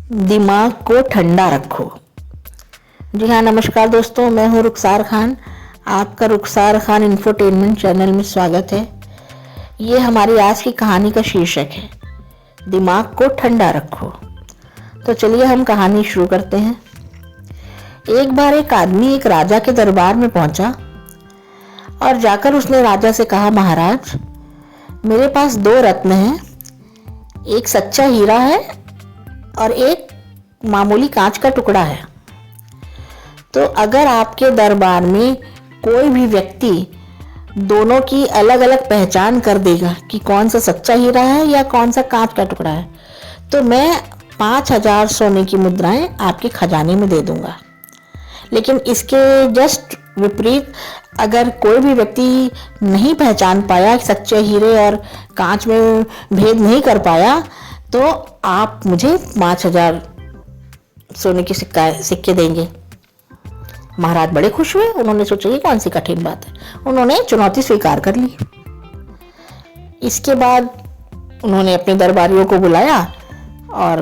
दिमाग को ठंडा रखो। जी हाँ, नमस्कार दोस्तों, मैं हूँ रुखसार खान। आपका रुखसार खान इंफोटेनमेंट चैनल में स्वागत है। ये हमारी आज की कहानी का शीर्षक है, दिमाग को ठंडा रखो। तो चलिए हम कहानी शुरू करते हैं। एक बार एक आदमी एक राजा के दरबार में पहुंचा और जाकर उसने राजा से कहा, महाराज, मेरे पास 2 रत्न हैं, एक सच्चा हीरा है और एक मामूली कांच का टुकड़ा है। तो अगर आपके दरबार में कोई भी व्यक्ति दोनों की अलग अलग पहचान कर देगा कि कौन सा सच्चा हीरा है या कौन सा कांच का टुकड़ा है, तो मैं 5,000 सोने की मुद्राएं आपके खजाने में दे दूंगा। लेकिन इसके जस्ट विपरीत अगर कोई भी व्यक्ति नहीं पहचान पाया, सच्चे हीरे और कांच में भेद नहीं कर पाया, तो आप मुझे 5,000 सोने के सिक्के देंगे। महाराज बड़े खुश हुए। उन्होंने सोचा ये कौन सी कठिन बात है। उन्होंने चुनौती स्वीकार कर ली। इसके बाद उन्होंने अपने दरबारियों को बुलाया और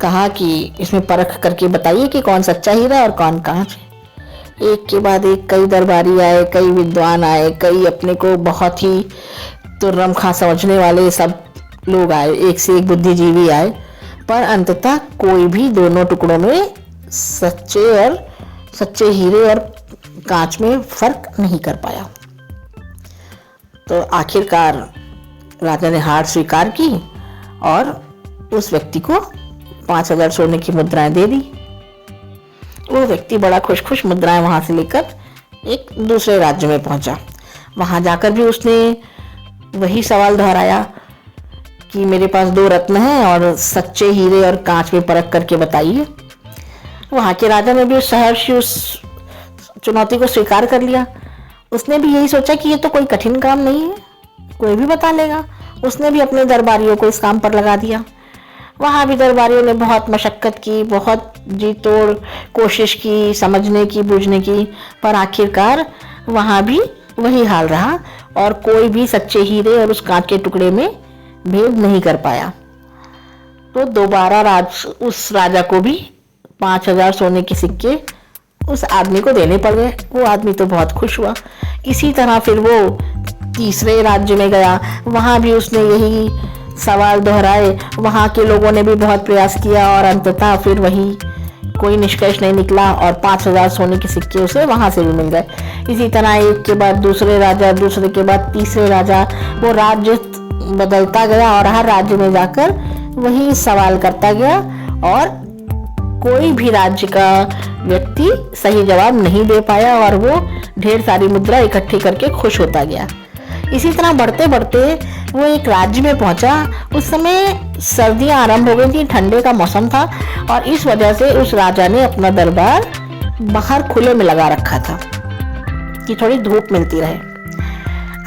कहा कि इसमें परख करके बताइए कि कौन सच्चा हीरा और कौन कांच है। एक के बाद एक कई दरबारी आए, कई विद्वान आए, कई अपने को बहुत ही तुर्रम खां समझने वाले सब लोग आए, एक से एक बुद्धिजीवी आए, पर अंततः कोई भी दोनों टुकड़ों में सच्चे हीरे और कांच में फर्क नहीं कर पाया। तो आखिरकार राजा ने हार स्वीकार की और उस व्यक्ति को 5,000 सोने की मुद्राएं दे दी। वो व्यक्ति बड़ा खुश मुद्राएं वहां से लेकर एक दूसरे राज्य में पहुंचा। वहां जाकर भी उसने वही सवाल दोहराया कि मेरे पास 2 रत्न हैं और सच्चे हीरे और कांच में परख करके बताइए। वहां के राजा ने भी उस सहर्ष उस चुनौती को स्वीकार कर लिया। उसने भी यही सोचा कि ये तो कोई कठिन काम नहीं है, कोई भी बता लेगा। उसने भी अपने दरबारियों को इस काम पर लगा दिया। वहां भी दरबारियों ने बहुत मशक्कत की, बहुत जी तोड़ कोशिश की, समझने की, बूझने की, पर आखिरकार वहां भी वही हाल रहा और कोई भी सच्चे हीरे और उस कांच के टुकड़े में भेद नहीं कर पाया। तो दोबारा उस राजा को भी 5,000 सोने के सिक्के उस आदमी को देने पड़ गए। वो आदमी तो बहुत खुश हुआ। इसी तरह फिर वो तीसरे राज्य में गया। वहां भी उसने यही सवाल दोहराए। वहां के लोगों ने भी बहुत प्रयास किया और अंततः फिर वही कोई निष्कर्ष नहीं निकला और 5,000 सोने के सिक्के उसे वहां से भी मिल गए। इसी तरह एक के बाद दूसरे राजा, दूसरे के बाद तीसरे राजा, वो राज्य बदलता गया और हर राज्य में जाकर वही सवाल करता गया और कोई भी राज्य का व्यक्ति सही जवाब नहीं दे पाया और वो ढेर सारी मुद्रा इकट्ठी करके खुश होता गया। इसी तरह बढ़ते बढ़ते वो एक राज्य में पहुंचा। उस समय सर्दियां आरंभ हो गई थी, ठंडे का मौसम था और इस वजह से उस राजा ने अपना दरबार बाहर खुले में लगा रखा था कि थोड़ी धूप मिलती रहे।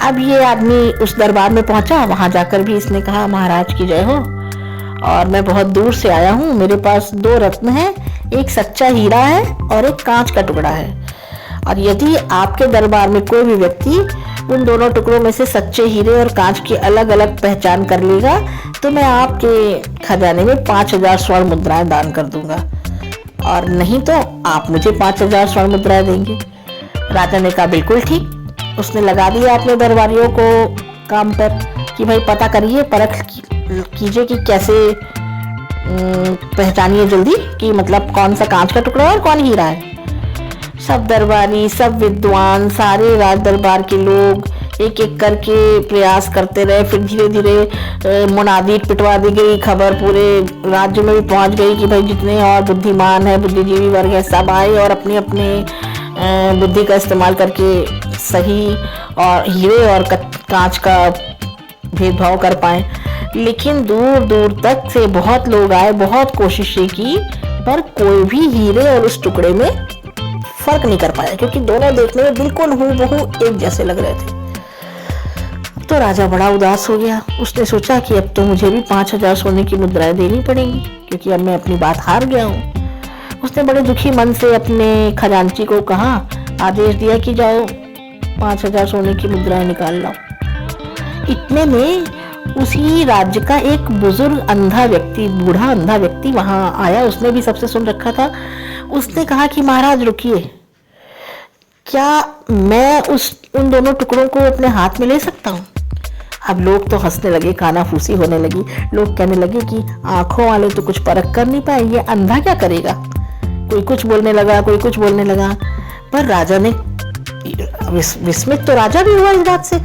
अब ये आदमी उस दरबार में पहुंचा। वहां जाकर भी इसने कहा, महाराज की जय हो, और मैं बहुत दूर से आया हूँ। मेरे पास 2 रत्न हैं, एक सच्चा हीरा है और एक कांच का टुकड़ा है, और यदि आपके दरबार में कोई भी व्यक्ति उन दोनों टुकड़ों में से सच्चे हीरे और कांच की अलग अलग पहचान कर लेगा, तो मैं आपके खजाने में 5,000 स्वर्ण मुद्राएं दान कर दूंगा, और नहीं तो आप मुझे 5,000 स्वर्ण मुद्राएं देंगे। राजा ने कहा, बिल्कुल ठीक। उसने लगा दिया अपने दरबारियों को काम पर कि भाई पता करिए, परख कीजिए कि कैसे पहचानिए जल्दी कि मतलब कौन सा कांच का टुकड़ा है और कौन हीरा है। सब दरबारी, सब विद्वान, सारे राज दरबार के लोग एक एक करके प्रयास करते रहे। फिर धीरे धीरे मुनादी पिटवा दी गई, खबर पूरे राज्य में भी पहुंच गई कि भाई जितने और बुद्धिमान है, बुद्धिजीवी वर्ग है, सब आए और अपने अपने बुद्धि का इस्तेमाल करके सही और हीरे और कांच का भेदभाव कर पाए। लेकिन दूर दूर तक से बहुत लोग आए, बहुत कोशिशें की, पर कोई भी हीरे और उस टुकड़े में फर्क नहीं कर पाया, क्योंकि दोनों देखने में बिल्कुल हूबहू एक जैसे लग रहे थे। तो राजा बड़ा उदास हो गया। उसने सोचा कि अब तो मुझे भी 5,000 सोने की मुद्राएं देनी पड़ेंगी, क्योंकि अब मैं अपनी बात हार गया हूँ। उसने बड़े दुखी मन से अपने खजांची को कहा, आदेश दिया कि जाओ 5,000 सोने की मुद्राएं निकाल लाओ। इतने में उसी राज्य का एक बुजुर्ग अंधा व्यक्ति, बूढ़ा अंधा व्यक्ति वहां आया। उसने भी सबसे सुन रखा था। उसने कहा कि महाराज रुकिए, क्या मैं उन दोनों टुकड़ों को अपने हाथ में ले सकता हूँ? अब लोग तो हंसने लगे, कानाफूसी होने लगी। लोग कहने लगे कि आंखों वाले तो कुछ परख कर नहीं पाए, ये अंधा क्या करेगा। कोई कुछ बोलने लगा, कोई कुछ बोलने लगा। पर राजा ने, विस्मित तो राजा भी हुआ इस बात से,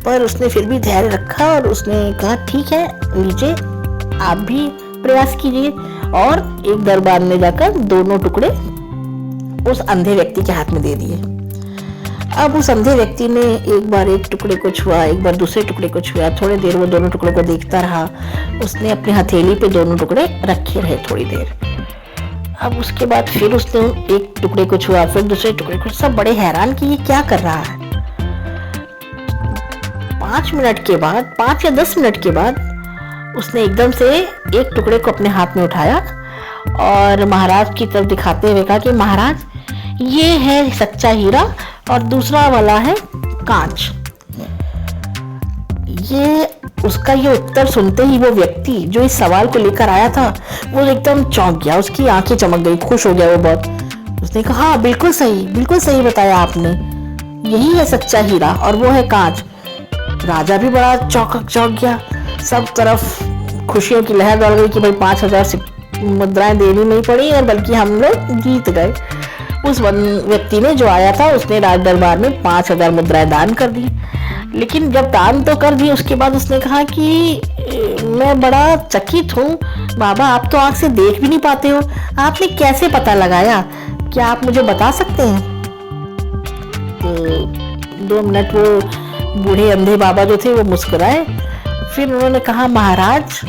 पर उसने फिर भी धैर्य रखा और उसने कहा ठीक है, लीजिए आप भी प्रयास कीजिए। और एक दरबार में जाकर दोनों टुकड़े उस अंधे व्यक्ति के हाथ में दे दिए। अब उस अंधे व्यक्ति ने एक बार एक टुकड़े को छुआ, एक बार दूसरे टुकड़े को छुआ। थोड़ी देर वो दोनों टुकड़ों को देखता रहा। उसने अपनी हथेली पे दोनों टुकड़े रखे रहे थोड़ी देर। अब उसके बाद फिर उसने एक टुकड़े को छुआ, फिर दूसरे टुकड़े को। सब बड़े हैरान कि ये क्या कर रहा है। 5 मिनट के बाद, 5 या 10 मिनट के बाद उसने एकदम से एक टुकड़े को अपने हाथ में उठाया और महाराज की तरफ दिखाते हुए कहा कि महाराज, ये है सच्चा हीरा और दूसरा वाला है कांच। उसका ये उत्तर सुनते ही वो व्यक्ति जो इस सवाल को लेकर आया था वो एकदम चौंक गया। उसकी आंखें चमक गई, खुश हो गया वो बहुत। उसने कहा हाँ, बिल्कुल सही बताया आपने, यही है सच्चा हीरा और वो है कांच। राजा भी बड़ा चौंक गया। सब तरफ खुशियों की लहर दौड़ गई कि भाई 5000 मुद्राएं देनी नहीं पड़ी और बल्कि हम लोग जीत गए। उस व्यक्ति ने जो आया था उसने राज दरबार में 5000 मुद्राएं दान कर दी। लेकिन जब दान तो कर दी, उसके बाद उसने कहा कि मैं बड़ा चकित हूँ बाबा, आप तो आंख से देख भी नहीं पाते हो, आपने कैसे पता लगाया, क्या आप मुझे बता सकते हैं? तो 2 मिनट वो बूढ़े अंधे बाबा जो थे वो मुस्कुराए। फिर उन्होंने कहा महाराज,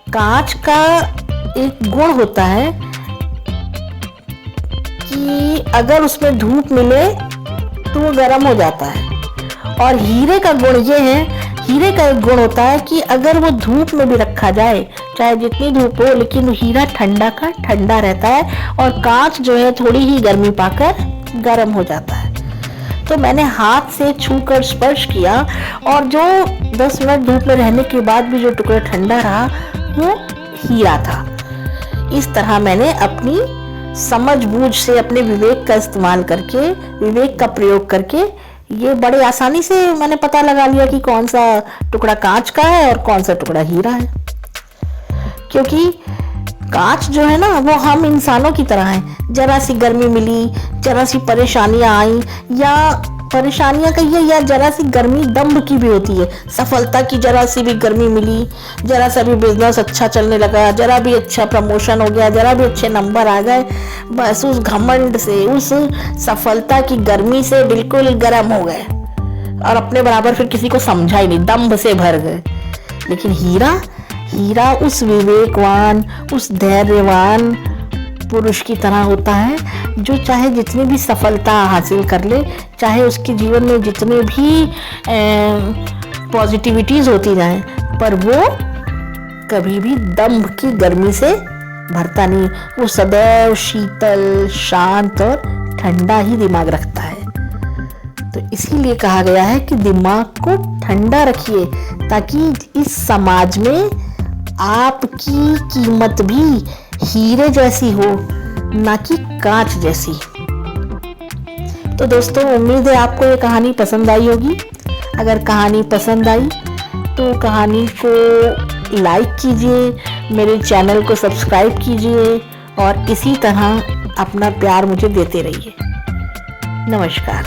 कांच का एक गुण होता है कि अगर उसमें धूप मिले तो वो गर्म हो जाता है, और हीरे का गुण ये है, हीरे का एक गुण होता है कि अगर वो धूप में भी रखा जाए, चाहे जितनी धूप हो, लेकिन हीरा ठंडा का ठंडा रहता है और कांच जो है थोड़ी ही गर्मी पाकर गर्म हो जाता है। तो मैंने हाथ से छूकर स्पर्श किया और जो 10 मिनट धूप में रहने के बाद भी जो टुकड़ा ठंडा रहा वो हीरा था। इस तरह मैंने अपनी समझबूझ से, अपने विवेक का इस्तेमाल करके, विवेक का प्रयोग करके ये बड़े आसानी से मैंने पता लगा लिया कि कौन सा टुकड़ा कांच का है और कौन सा टुकड़ा हीरा है। क्योंकि कांच जो है ना वो हम इंसानों की तरह है। जरा सी गर्मी मिली, जरा सी परेशानियां आई, या परेशानियां कहिए या जरा सी गर्मी दम्भ की भी होती है। सफलता की जरा सी भी गर्मी मिली, जरा सा भी बिजनेस अच्छा चलने लगा, जरा भी अच्छा प्रमोशन हो गया, जरा भी अच्छे नंबर आ गए, बस उस घमंड से, उस सफलता की गर्मी से बिल्कुल गर्म हो गए और अपने बराबर फिर किसी को समझा ही नहीं, दम्भ से भर गए। लेकिन हीरा उस विवेकवान, उस धैर्यवान पुरुष की तरह होता है जो चाहे जितनी भी सफलता हासिल कर ले, चाहे उसके जीवन में जितने भी पॉजिटिविटीज होती जाएं, पर वो कभी भी दंभ की गर्मी से भरता नहीं। वो सदैव शीतल, शांत और ठंडा ही दिमाग रखता है। तो इसीलिए कहा गया है कि दिमाग को ठंडा रखिए ताकि इस समाज में आपकी कीमत भी हीरे जैसी हो, ना कि कांच जैसी। तो दोस्तों, उम्मीद है आपको ये कहानी पसंद आई होगी। अगर कहानी पसंद आई तो कहानी को लाइक कीजिए, मेरे चैनल को सब्सक्राइब कीजिए और इसी तरह अपना प्यार मुझे देते रहिए। नमस्कार।